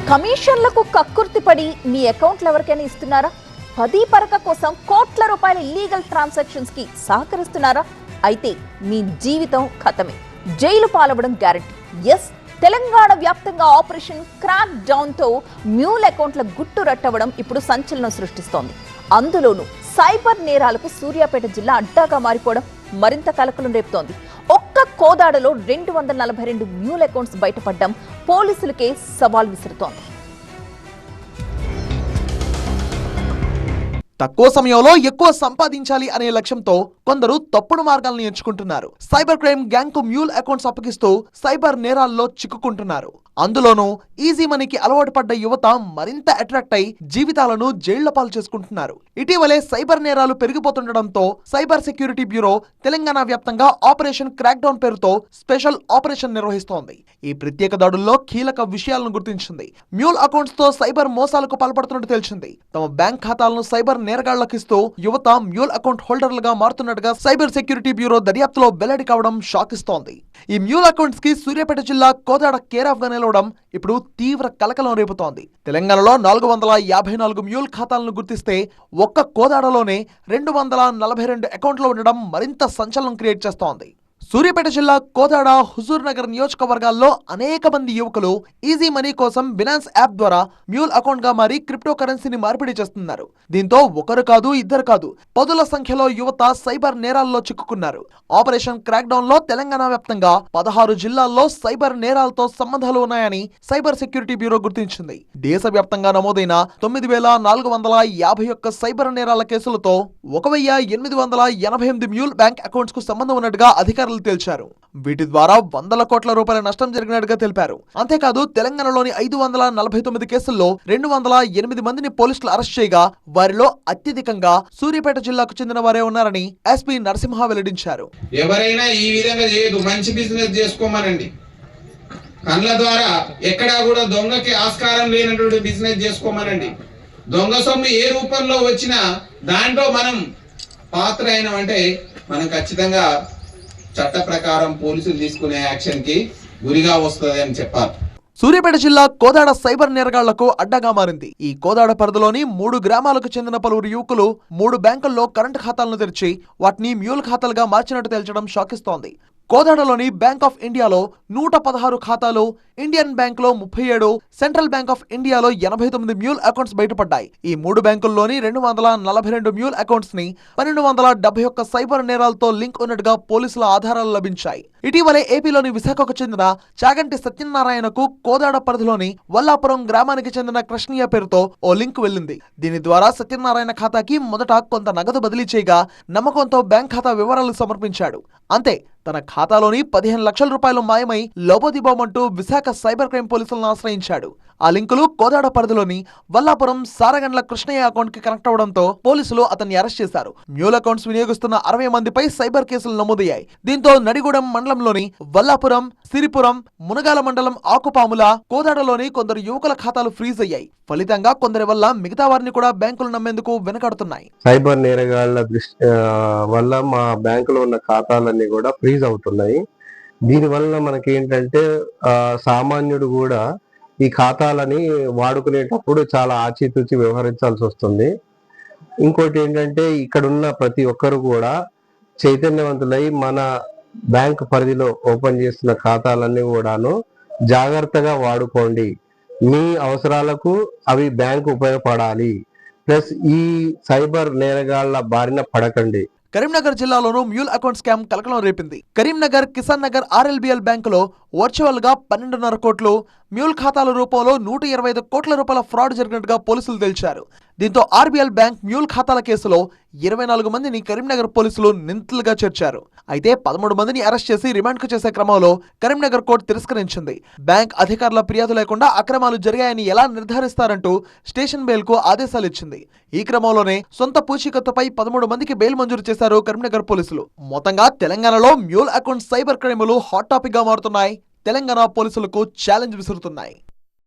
కమిషన్లకు కక్కుర్తిపడి మీ అకౌంట్లు ఎవరికైనా ఇస్తున్నారా? 10 పరక కోసం కోట్ల రూపాయల ఇల్లీగల్ ట్రాన్సాక్షన్స్ కి సహకరిస్తున్నారా? అయితే మీ జీవితం ఖతమే, జైలు పాలవడం గ్యారెంటీ. ఎస్, తెలంగాణ వ్యాప్తంగా ఆపరేషన్ క్రాక్ డౌన్ తో మ్యూల్ అకౌంట్ల గుట్టు రట్టవడం ఇప్పుడు సంచలనం సృష్టిస్తోంది. అందులోనూ సైబర్ నేరాలకు సూర్యాపేట జిల్లా అడ్డాగా మారిపోవడం మరింత కలకలం రేపుతోంది. ఒక్క కోదాడలో 242 మ్యూల్ అకౌంట్స్ బయటపడడం పోలీసులకే సవాల్ విసురుతోంది. తక్కువ సమయంలో ఎక్కువ సంపాదించాలి అనే లక్ష్యంతో కొందరు తప్పుడు మార్గాలను ఎంచుకుంటున్నారు. సైబర్ క్రైమ్ గ్యాంగ్ కు మ్యూల్ అకౌంట్స్ అప్పగిస్తూ సైబర్ నేరాల్లో చిక్కుకుంటున్నారు. అందులోనూ ఈజీ మనీకి అలవాటు పడ్డ యువత మరింత అట్రాక్ట్ అయి జీవితాలను జైళ్ల పాలు చేసుకుంటున్నారు. ఇటీవలే సైబర్ నేరాలు పెరిగిపోతుండటంతో సైబర్ సెక్యూరిటీ బ్యూరో తెలంగాణ వ్యాప్తంగా ఆపరేషన్ క్రాక్ డౌన్ పేరుతో స్పెషల్ ఆపరేషన్ నిర్వహిస్తోంది. ఈ ప్రత్యేక దాడుల్లో కీలక విషయాలను గుర్తించింది. మ్యూల్ అకౌంట్స్ తో సైబర్ మోసాలకు పాల్పడుతున్నట్టు తెలిసింది. తమ బ్యాంక్ ఖాతాలను సైబర్ నేరగాళ్లకిస్తూ యువత మ్యూల్ అకౌంట్ హోల్డర్లుగా మారుతున్నట్టుగా సైబర్ సెక్యూరిటీ బ్యూరో దర్యాప్తులో వెల్లడి కావడం షాక్ ఇస్తోంది. ఈ మ్యూల్ అకౌంట్స్ కి సూర్యాపేట జిల్లా కోదాడ కేరాఫ్ గా నిలవడం ఇప్పుడు తీవ్ర కలకలం రేపుతోంది. తెలంగాణలో 454 మ్యూల్ ఖాతాలను గుర్తిస్తే ఒక్క కోదాడలోనే 242 అకౌంట్లు ఉండడం మరింత సంచలనం క్రియేట్ చేస్తోంది. సూర్యాపేట జిల్లా కోదాడ, హుజూర్ నగర్ నియోజకవర్గాల్లో అనేక మంది యువకులు ఈజీ మనీ కోసం బినాన్స్ యాప్ ద్వారా మ్యూల్ అకౌంట్ గా మారి క్రిప్టో కరెన్సీని మార్పిడి చేస్తున్నారు. దీంతో ఒకరు కాదు, ఇద్దరు కాదు, పదుల సంఖ్యలో యువత సైబర్ నేరాల్లో చిక్కుకున్నారు. ఆపరేషన్ క్రాక్ డౌన్ లో తెలంగాణ వ్యాప్తంగా 16 జిల్లాల్లో సైబర్ నేరాలతో సంబంధాలు ఉన్నాయని సైబర్ సెక్యూరిటీ బ్యూరో గుర్తించింది. దేశవ్యాప్తంగా నమోదైన 9451 సైబర్ నేరాల కేసులతో 1888 మ్యూల్ బ్యాంక్ అకౌంట్స్ కు సంబంధం ఉన్నట్టుగా అధికారులు తేల్చారు. వీటి ద్వారా వందల కోట్ల రూపాయల నష్టం జరిగినట్టుగా తెలిపారు. అంతేకాదు తెలంగాణలోని 549 కేసుల్లో 208 మందిని పోలీసులు అరెస్ట్ చేయగా వారిలో అత్యధికంగా సూర్యాపేట జిల్లాకు చెందిన వారే ఉన్నారని ఎస్పీ నరసింహ వెల్లడించారు. ఎవరైనా ఈ విధంగా చేయదు, మంచి బిజినెస్ చేసుకోమనండి. కళ్ళ ద్వారా ఎక్కడా కూడా దొంగకి ఆస్కారం లేనటువంటి బిజినెస్ చేసుకోమనండి. దొంగ సొమ్ము ఏ రూపంలో వచ్చినా దాంట్లో మనం పాత్ర అయినామంటే మనం ఖచ్చితంగా చట్ట ప్రకారం పోలీసులు తీసుకునే యాక్షన్ కి గురిగా వస్తుంది అని చెప్పారు. సూర్యాపేట జిల్లా కోదాడ సైబర్ నేరగాళ్లకు అడ్డగా మారింది. ఈ కోదాడ పరిధిలోని 3 గ్రామాలకు చెందిన పలువురు యువకులు 3 బ్యాంకుల్లో కరెంటు ఖాతాలను తెరిచి వాటిని మ్యూల్ ఖాతాలుగా మార్చినట్టు తేల్చడం షాకిస్తోంది. కోదాడలోని బ్యాంక్ ఆఫ్ ఇండియాలో 116 ఖాతాలు, ఇండియన్ బ్యాంక్ లో 37, సెంట్రల్ బ్యాంక్ ఆఫ్ ఇండియాలో 89 మ్యూల్ అకౌంట్స్ బయటపడ్డాయి. ఈ 3 బ్యాంకుల్లోని 242 మ్యూల్ అకౌంట్స్ ని 1271 సైబర్ నేరాలతో లింక్ ఉన్నట్టుగా పోలీసుల ఆధారాలు లభించాయి. ఇటీవలే ఏపీలోని విశాఖకు చెందిన చాగంటి సత్యనారాయణకు కోదాడ పరిధిలోని వల్లాపురం గ్రామానికి చెందిన కృష్ణయ్య పేరుతో ఓ లింక్ వెళ్ళింది. దీని ద్వారా సత్యనారాయణ ఖాతాకి మొదట కొంత నగదు బదిలీ చేయగా నమ్మకంతో బ్యాంక్ ఖాతా వివరాలు సమర్పించాడు. అంతే, తన ఖాతాలోని 15 లక్షల రూపాయలు మాయమై లోబోదిబోమంటూ విశాఖ సైబర్ క్రైమ్ పోలీసులను ఆశ్రయించాడు. ఆ లింకులు కోదాడ పరిధిలోని వల్లాపురం సారగండ్ల కృష్ణయ్య అకౌంట్ కి కనెక్ట్ అవడంతో పోలీసులు అతన్ని అరెస్ట్ చేశారు. మ్యూల్ అకౌంట్స్ వినియోగిస్తున్న 60 మందిపై సైబర్ కేసులు నమోదయ్యాయి. దీంతో నడిగూడెం మండలంలోని వల్లాపురం, సిరిపురం, మునగాల మండలం ఆకుపాముల, కోదాడలోని కొందరు యువకుల ఖాతాలు ఫ్రీజ్ అయ్యాయి. ఫలితంగా కొందరి వల్ల మిగతా వారిని కూడా బ్యాంకులు నమ్మేందుకు వెనకాడుతున్నాయి. సైబర్ నేరగాళ్ల వల్ల మా బ్యాంకులో ఉన్న ఖాతాలన్నీ కూడా ఫ్రీజ్ అవుతున్నాయి. దీని వల్ల మనకి ఏంటంటే సామాన్యుడు కూడా ఈ ఖాతాలని వాడుకునేటప్పుడు చాలా ఆచితూచి వ్యవహరించాల్సి వస్తుంది. ఇంకోటి ఏంటంటే ఇక్కడున్న ప్రతి ఒక్కరు కూడా చైతన్యవంతులై మన బ్యాంక్ పరిధిలో ఓపెన్ చేస్తున్న ఖాతాలన్నీ కూడాను జాగ్రత్తగా వాడుకోండి. మీ అవసరాలకు అవి బ్యాంకు ఉపయోగపడాలి. ప్లస్ ఈ సైబర్ నేరగాళ్ల బారిన పడకండి. కరీంనగర్ జిల్లాలోనూ మ్యూల్ అకౌంట్ స్కామ్ కలకలం రేపింది. కరీంనగర్ కిసాన్ నగర్ ఆర్ఎల్బిఎల్ బ్యాంకులో వర్చువల్ గా 12.5 కోట్లు, మ్యూల్ ఖాతాల రూపంలో 125 కోట్ల రూపాయల ఫ్రాడ్ జరిగినట్టుగా పోలీసులు తేల్చారు. దీంతో ఆర్బీఎల్ బ్యాంక్ మ్యూల్ ఖాతాల కేసులో 24 మందిని కరీంనగర్ పోలీసులు నిందితులుగా చేర్చారు. అయితే 13 మందిని అరెస్ట్ చేసి రిమాండ్ కు చేసే క్రమంలో కరీంనగర్ కోర్టు తిరస్కరించింది. బ్యాంక్ అధికారుల ఫిర్యాదు లేకుండా అక్రమాలు జరిగాయని ఎలా నిర్ధారిస్తారంటూ స్టేషన్ బెయిల్ కు ఆదేశాలు ఇచ్చింది. ఈ క్రమంలోనే సొంత పూచీకత్తుపై 13 మందికి బెయిల్ మంజూరు చేశారు కరీంనగర్ పోలీసులు. మొత్తంగా తెలంగాణలో మ్యూల్ అకౌంట్ సైబర్ క్రైములు హాట్ టాపిక్ గా మారుతున్నాయి. తెలంగాణ పోలీసులకు ఛాలెంజ్ విసురుతున్నాయి.